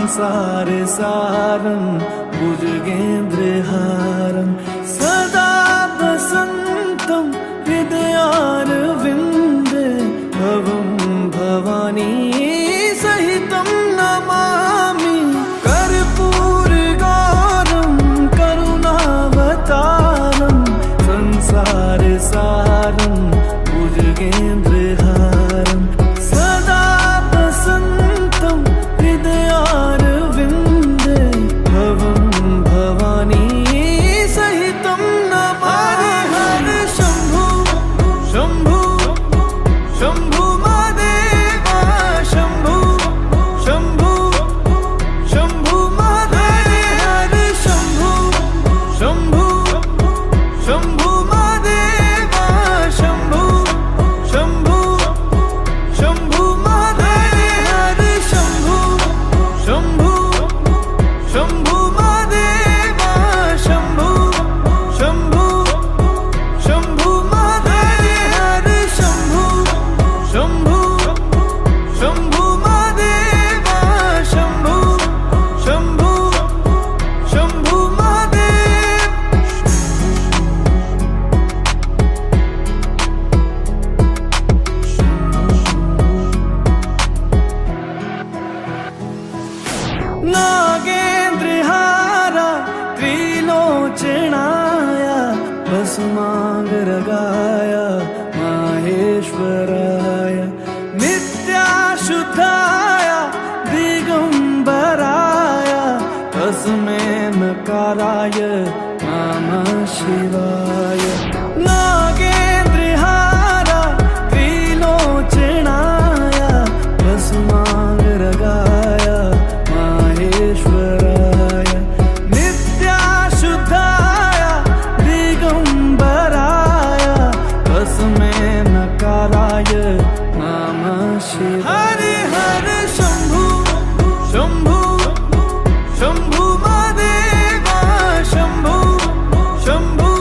संसार सारं भुजगेन्द्रहारं सदा वसन्तं हृदयारविन्दे भवं भवानी सहितं नमामि कर्पूरगौरं करुणावतारं संसार सारं भुजगेन्द्रहारं सदा वसन्तं हृदयारविन्दे भवं भवानी सहितं नमामि हर शम्भु शम्भु शम्भु महादेव शम्भु शम्भु शम्भु महादेव हर शम्भु शम्भु शम्भु महादेव शम्भु शम्भु शम्भु महादेव हर शम्भु शम्भु शम्भु महादेव शम्भु शम्भु शम्भु महादेव हर शम्भु शम्भु शम्भु महादेव शम्भु शम्भु शम्भु महादेव नागेन्द्रहार त्रिलोचनाय भस्मांगरगाय माहेश्वराय नित्याशुद्धाय दिगंबराय तस्मै नकाराय नमः शिवाय नागेन्द्रहार त्रिलोचनाय भस्मांगरगाय माहेश्वराय नित्याशुद्धाय दिगंबराय तस्मै नकाराय नमः शिवाय हरे हरे शम्भु शम्भु शम्भु महादेव शम्भु शम्भु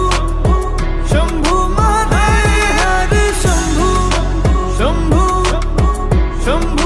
शम्भु महादेव हरे शम्भु शम्भु शम्भु